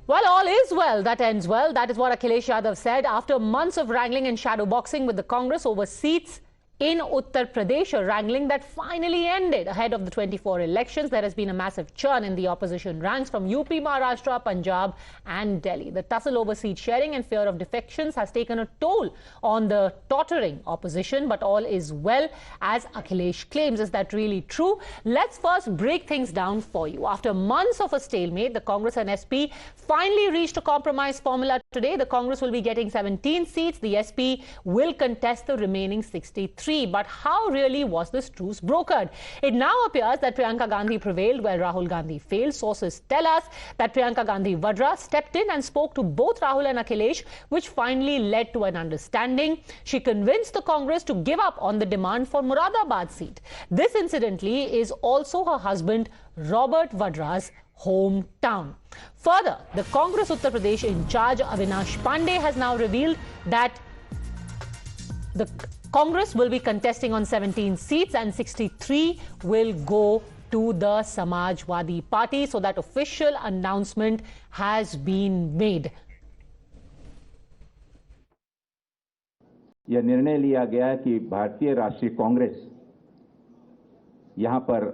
Well, all is well that ends well. That is what Akhilesh Yadav said after months of wrangling and shadow boxing with the Congress over seats in Uttar Pradesh, a wrangling that finally ended ahead of the 24 elections. There has been a massive churn in the opposition ranks from UP, Maharashtra, Punjab and Delhi. The tussle over seat sharing and fear of defections has taken a toll on the tottering opposition, but all is well, as Akhilesh claims. Is that really true? Let's first break things down for you. After months of a stalemate, the Congress and SP finally reached a compromise formula today. The Congress will be getting 17 seats. The SP will contest the remaining 63. But how really was this truce brokered? It now appears that Priyanka Gandhi prevailed where Rahul Gandhi failed. Sources tell us that Priyanka Gandhi Vadra stepped in and spoke to both Rahul and Akhilesh, which finally led to an understanding. She convinced the Congress to give up on the demand for Moradabad seat. This, incidentally, is also her husband Robert Vadra's hometown. Further, the Congress Uttar Pradesh in charge, Avinash Pandey, has now revealed that the Congress will be contesting on 17 seats and 63 will go to the Samajwadi party. So that official announcement has been made. यह निर्णय लिया गया है कि भारतीय राष्ट्रीय कांग्रेस यहां पर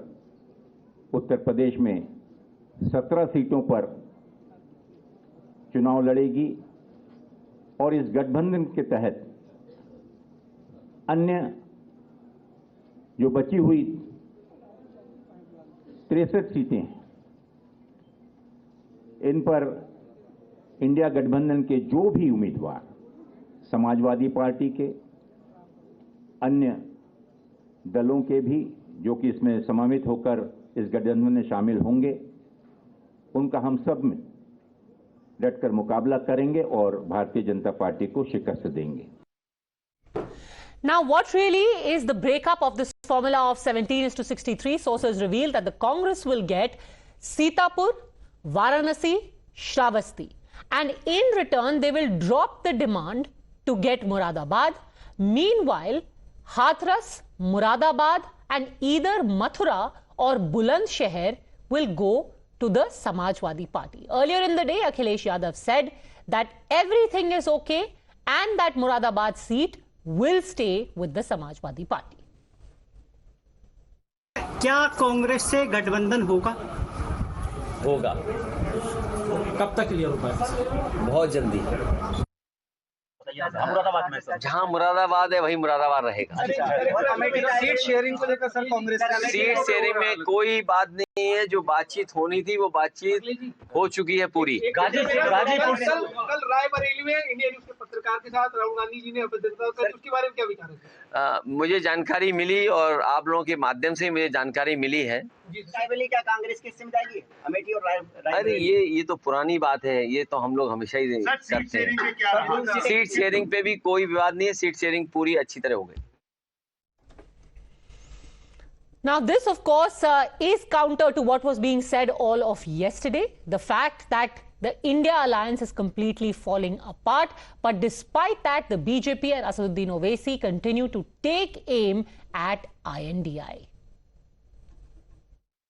उत्तर प्रदेश में 17 सीटों पर चुनाव लड़ेगी और इस गठबंधन के तहत अन्य जो बची हुई 63 सीटें हैं, इन पर इंडिया गठबंधन के जो भी उम्मीदवार समाजवादी पार्टी के, अन्य दलों के भी जो कि इसमें समावित होकर इस गठबंधन में शामिल होंगे, उनका हम सब में डटकर मुकाबला करेंगे और भारतीय जनता पार्टी को शिकस्त देंगे. Now, what really is the breakup of this formula of 17:63? Sources reveal that the Congress will get Sitapur, Varanasi, Shravasti, and in return they will drop the demand to get Moradabad. Meanwhile, Hathras, Moradabad and either Mathura or Bulandshahr will go to the Samajwadi party. Earlier in the day, Akhilesh Yadav said that everything is okay and that Moradabad seat will stay with the Samajwadi party. क्या कांग्रेस से गठबंधन होगा? होगा. कब तक clear होगा? बहुत जल्दी. जहाँ मुरादाबाद है वही मुरादाबाद रहेगा. सीट शेयरिंग को लेकर सर कांग्रेस सीट शेयरिंग में कोई बात नहीं है. जो बातचीत होनी थी वो बातचीत हो चुकी है पूरी. गाजीपुर कल रायबरेली में इंडिया न्यूज के पत्रकार के साथ राहुल गांधी जी ने उसके बारे में क्या विचार है? मुझे जानकारी मिली और आप लोगों के माध्यम से मुझे जानकारी मिली है. रायबरेली क्या कांग्रेस किस में जाएगी? अमेठी और अरे ये तो पुरानी बात है. ये तो हम लोग हमेशा ही करते हैं. सीट शेयरिंग पे भी कोई विवाद नहीं है. सीट शेयरिंग पूरी अच्छी तरह हो गई. Now, this, of course, is counter to what was being said all of yesterday. The fact that the India alliance is completely falling apart. But despite that, the BJP and Asaduddin Owaisi continue to take aim at I.N.D.I.A.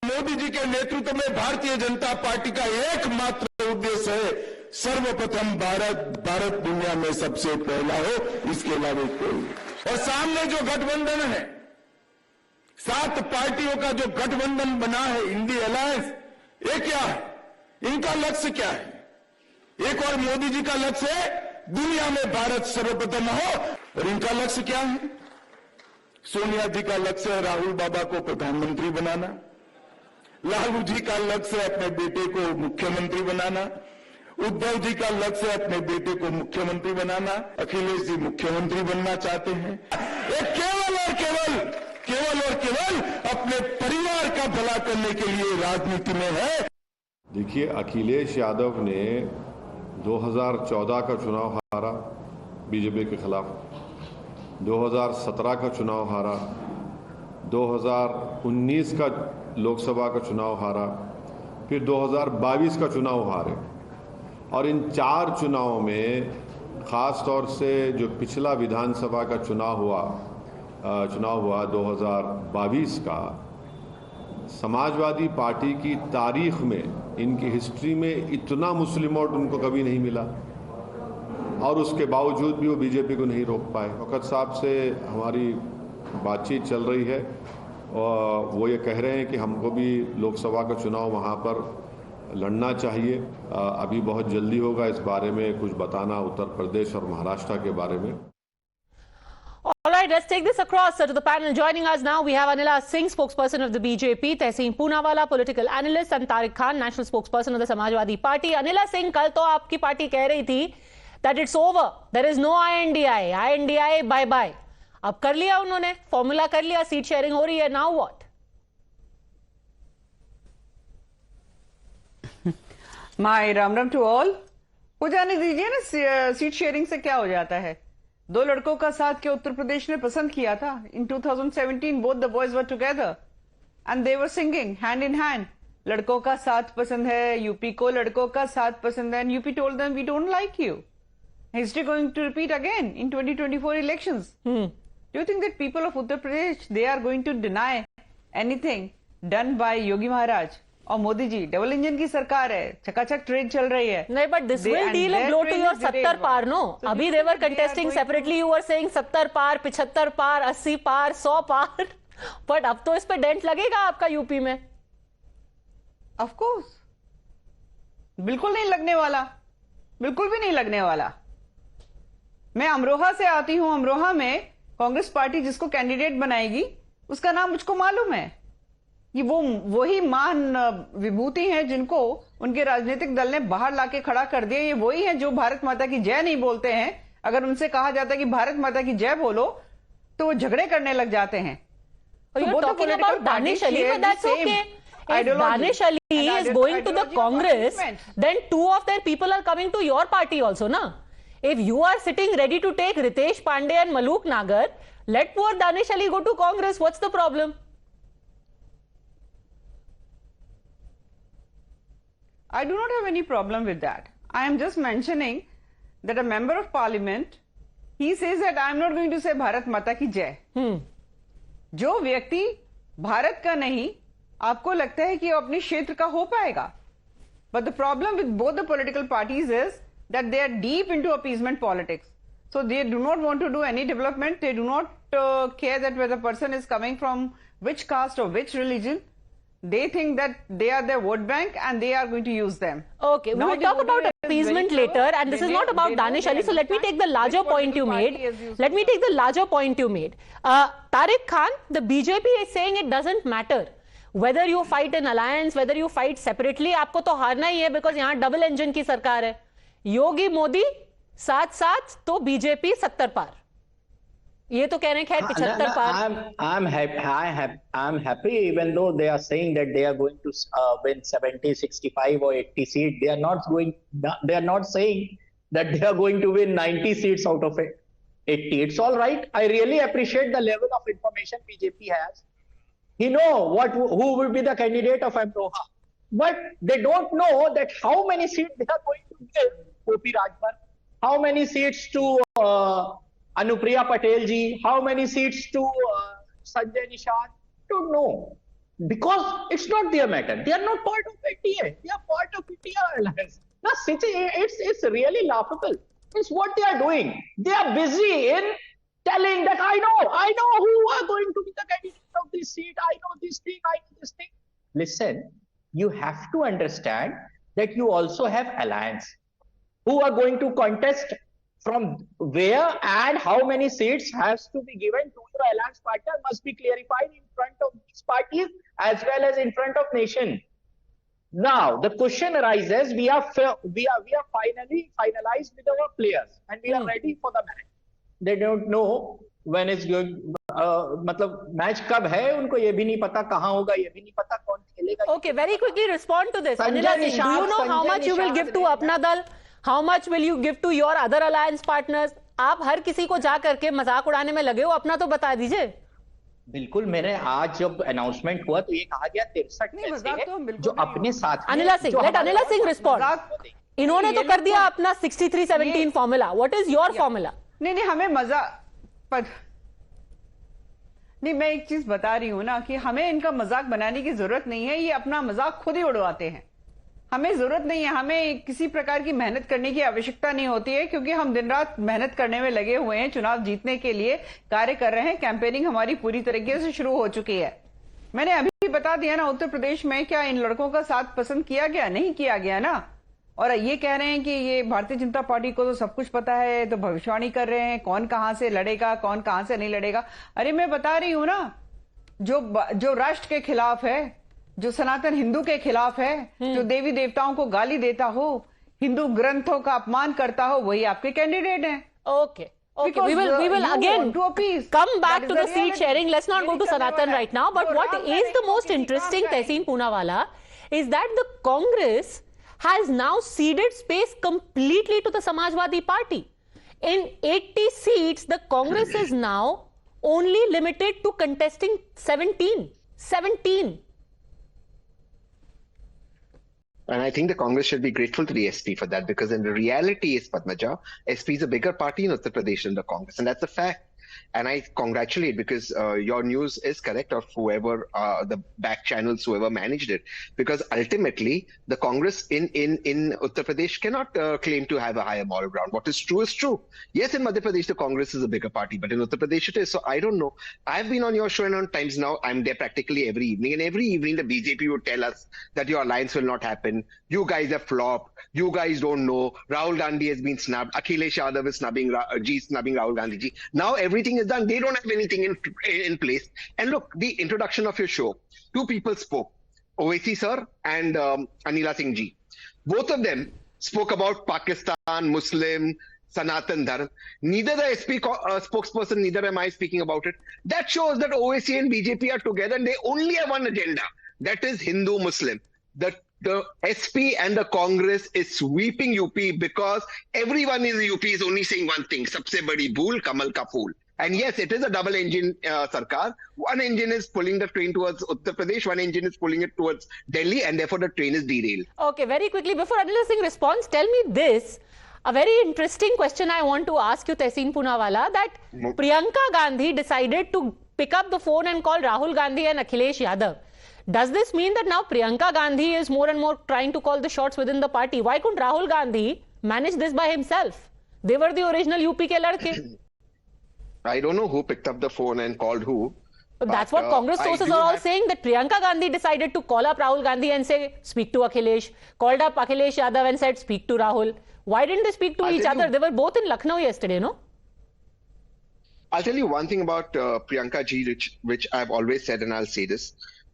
Modi ji के नेतृत्व में Bharatiya Janata party का एकमात्र उद्देश्य है सर्वप्रथम भारत दुनिया में सबसे पहला हो, इसके अलावा कोई. और सामने जो गठबंधन है, 7 पार्टियों का जो गठबंधन बना है, इंडी अलायंस, ये क्या है? इनका लक्ष्य क्या है? एक और मोदी जी का लक्ष्य है दुनिया में भारत सर्वप्रथम हो, और इनका लक्ष्य क्या है? सोनिया जी का लक्ष्य है राहुल बाबा को प्रधानमंत्री बनाना. लालू जी का लक्ष्य है अपने बेटे को मुख्यमंत्री बनाना. उद्धव जी का लक्ष्य है अपने बेटे को मुख्यमंत्री बनाना. अखिलेश जी मुख्यमंत्री बनना चाहते हैं. ये केवल और केवल अपने परिवार का भला करने के लिए राजनीति में है. देखिए, अखिलेश यादव ने 2014 का चुनाव हारा बीजेपी के खिलाफ, 2017 का चुनाव हारा, 2019 का लोकसभा का चुनाव हारा, फिर 2022 का चुनाव हारे. और इन 4 चुनावों में खास तौर से जो पिछला विधानसभा का चुनाव हुआ 2022 का, समाजवादी पार्टी की तारीख में, इनकी हिस्ट्री में इतना मुस्लिम वोट उनको कभी नहीं मिला, और उसके बावजूद भी वो बीजेपी को नहीं रोक पाए। वक़्त साहब से हमारी बातचीत चल रही है और वो ये कह रहे हैं कि हमको भी लोकसभा का चुनाव वहाँ पर लड़ना चाहिए। अभी बहुत जल्दी होगा इस बारे में कुछ बताना, उत्तर प्रदेश और महाराष्ट्र के बारे में। All right, let's take this across to the panel. Joining us now, we have I.N.D.I.A Singh, spokesperson of the BJP, Tehseen Poonawalla, political analyst, and Tariq Khan, national spokesperson of the Samajwadi Party. I.N.D.I.A Singh, कल तो आपकी party कह रही थी that it's over, there is no I.N.D.I.A, I.N.D.I.A bye bye. अब कर लिया उन्होंने, फॉर्मूला कर लिया, सीट शेयरिंग हो रही है, now what? My Ram Ram to all. हो जाने दीजिए ना, सीट शेयरिंग से क्या हो जाता है। दो लड़कों का साथ के उत्तर प्रदेश ने पसंद किया था। इन 2017 both the boys were together and they were singing hand in hand. लड़कों का साथ पसंद है, यूपी को लड़कों का साथ पसंद है, and UP told them we don't like you. History going to repeat again in 2024 elections. Do you think that people of Uttar Pradesh they are going to deny anything done by Yogi Maharaj और मोदी जी? डबल इंजन की सरकार है, चकाचक train चल रही है। नहीं, but this will deal a blow to your 70 पार, नो? अभी they were contesting separately, you were saying 70 पार, 75 पार, 80 पार, 100 पार, बट अब तो इस पे डेंट लगेगा आपका यूपी में। ऑफ कोर्स, बिल्कुल नहीं लगने वाला, बिल्कुल भी नहीं लगने वाला। मैं अमरोहा से आती हूं। अमरोहा में कांग्रेस पार्टी जिसको कैंडिडेट बनाएगी उसका नाम मुझको मालूम है। ये वही महान विभूति हैं जिनको उनके राजनीतिक दल ने बाहर लाके खड़ा कर दिया। ये वही हैं जो भारत माता की जय नहीं बोलते हैं। अगर उनसे कहा जाता है कि भारत माता की जय बोलो तो वो झगड़े करने लग जाते हैं। तो वो तो Danish Ali, but that's okay. If Danish Ali is going to the Congress, then two of their people are coming to your party also, na? If you are sitting ready to take Ritesh Pandey and Maluk Nagar, let poor Danish Ali go to Congress. What's the problem? I do not have any problem with that. I am just mentioning that a member of parliament, he says that I am not going to say Bharat Mata ki Jai. जो व्यक्ति भारत का नहीं, आपको लगता है कि वो अपने क्षेत्र का हो पाएगा? But the problem with both the political parties is that they are deep into appeasement politics. So they do not want to do any development. They do not care that whether the person is coming from which caste or which religion. They think that they are their vote bank and they are going to use them. Okay, we will talk about appeasement later, and this is not about Danish Ali. So let me take the larger point you made. Let me take the larger point you made. Tariq Khan, the BJP is saying it doesn't matter whether you fight in alliance, whether you fight separately. आपको तो हारना ही है because यहाँ double engine की सरकार है। योगी मोदी साथ साथ तो बीजेपी 70 पार। ये तो कह रहे हैं खैर 75 पार। I'm happy even though they are saying that they are going to win 70, 65 or 80 seats. They are not saying that they are going to win 90 seats out of 80. It's all right. I really appreciate the level of information BJP has. He know who will be the candidate of Amroha, but they don't know that how many seats they are going to give O.P. Rajbhar, how many seats to Anupriya Patel ji, how many seats to Sanjay Nishad. Don't know, because it's not their matter. They are not part of I.N.D.I.A. They are part of India alliance. Now, it's really laughable. It's what they are doing. They are busy in telling that I know who are going to be the candidate of this seat. I know this thing. I know this thing. Listen, you have to understand that you also have alliance who are going to contest from where and how many seats has to be given to your alliance partner must be clarified in front of these parties as well as in front of nation. Now the question arises: we are finally finalized with our players and we are ready for the match. They don't know when it's going. मतलब match कब है उनको ये भी नहीं पता, कहाँ होगा ये भी नहीं पता, कौन खेलेगा. Okay, very quickly respond to this. Anila Singh, do you know how much you will give to अपना दल? How much will you give to your other alliance partners? आप हर किसी को जा करके मजाक उड़ाने में लगे हो, अपना तो बता दीजिए. बिल्कुल, मैंने आज जब अनाउंसमेंट हुआ तो ये कहा गया 63 ऐसे जो अपने साथ. Anila Singh, let Anila Singh respond. इन्होंने तो कर दिया अपना 63-17 formula. What is your formula? नहीं हमें मजा नहीं, मैं एक चीज बता रही हूं ना कि हमें इनका मजाक बनाने की जरूरत नहीं है, ये अपना मजाक खुद ही उड़वाते हैं। हमें जरूरत नहीं है, हमें किसी प्रकार की मेहनत करने की आवश्यकता नहीं होती है, क्योंकि हम दिन रात मेहनत करने में लगे हुए हैं, चुनाव जीतने के लिए कार्य कर रहे हैं। कैंपेनिंग हमारी पूरी तरीके से शुरू हो चुकी है। मैंने अभी बता दिया ना, उत्तर प्रदेश में क्या इन लड़कों का साथ पसंद किया गया? नहीं किया गया ना। और ये कह रहे हैं कि ये भारतीय जनता पार्टी को तो सब कुछ पता है, तो भविष्यवाणी कर रहे हैं कौन कहां से लड़ेगा, कौन कहां से नहीं लड़ेगा। अरे मैं बता रही हूं ना, जो राष्ट्र के खिलाफ है, जो सनातन हिंदू के खिलाफ है, जो देवी देवताओं को गाली देता हो, हिंदू ग्रंथों का अपमान करता हो, वही आपके कैंडिडेट हैं। Okay. We will again come back to the seat sharing. Let's not go to Sanatan right now. But what is the most interesting, Tehseen Poonawalla, is that the Congress has now ceded space completely to the Samajwadi Party. In 80 seats, the Congress is now only limited to contesting 17. 17. And I think the Congress should be grateful to the SP for that, because in the reality is, Padmaja, SP is a bigger party in Uttar Pradesh than the Congress, and that's a fact. And I congratulate, because your news is correct, of whoever the back channels, whoever managed it, because ultimately the Congress in Uttar Pradesh cannot claim to have a higher moral ground. What is true is true. Yes, in Madhya Pradesh the Congress is a bigger party, but in Uttar Pradesh it is. So I don't know. I've been on your show and on times now. I'm there practically every evening, and every evening the BJP would tell us that your alliance will not happen. You guys have flopped. You guys don't know. Rahul Gandhi has been snubbed. Akhilesh Yadav is snubbing Rahul Gandhi ji. Now everything is done. They don't have anything in place. And look, the introduction of your show, two people spoke, Owaisi sir and Anila Singh ji. Both of them spoke about Pakistan, Muslim, Sanatan Dharma. Neither the SP spokesperson, neither am I speaking about it. That shows that Owaisi and BJP are together, and they only have one agenda. That is Hindu-Muslim. The SP and the Congress is sweeping UP, because everyone in the UP is only saying one thing: sabse badi bhool, Kamal ka phool. And yes, it is a double engine sarkar. One engine is pulling the train towards Uttar Pradesh, one engine is pulling it towards Delhi, and therefore the train is derailed. Okay, very quickly, before Anila Singh responds, tell me this. A very interesting question I want to ask you, Tehseen Poonawalla, that Priyanka Gandhi decided to pick up the phone and call Rahul Gandhi and Akhilesh Yadav. Does this mean that now Priyanka Gandhi is more and more trying to call the shots within the party? Why couldn't Rahul Gandhi manage this by himself? They were the original UP ke ladke. I don't know who picked up the phone and called who. But that's what Congress sources are all saying, that Priyanka Gandhi decided to call up Rahul Gandhi and say, speak to Akhilesh. Called up Akhilesh Yadav and said, speak to Rahul. Why didn't they speak to each other? They were both in Lucknow yesterday, no? I'll tell you one thing about Priyanka ji, which I've always said, and I'll say this.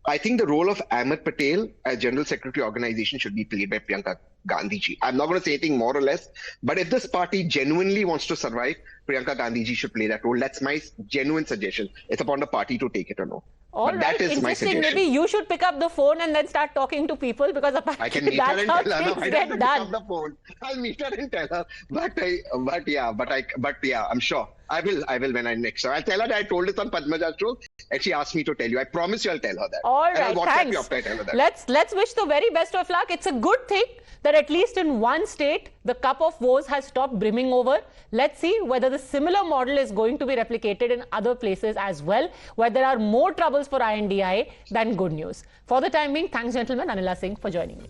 I think the role of Ahmed Patel as General Secretary Organization should be played by Priyanka Gandhi ji. I'm not going to say anything more or less, but if this party genuinely wants to survive, Priyanka Gandhi ji should play that role. That's my genuine suggestion. It's upon the party to take it or no. All but right, that is my suggestion. Maybe you should pick up the phone and then start talking to people, because apparently I can meet her and tell her. No, I don't pick up the phone. I'll meet her and tell her. But yeah, I'm sure. I will when I next time. I'll tell her that I told this on Padmaja Joshi, and she asked me to tell you. I promise you I'll tell her that. All right, and I'll WhatsApp thanks. you after I tell her that. Let's wish the very best of luck. It's a good thing that at least in one state, the cup of woes has stopped brimming over. Let's see whether the similar model is going to be replicated in other places as well, where there are more troubles for I.N.D.I.A than good news. For the time being, thanks gentlemen, Anila Singh, for joining me.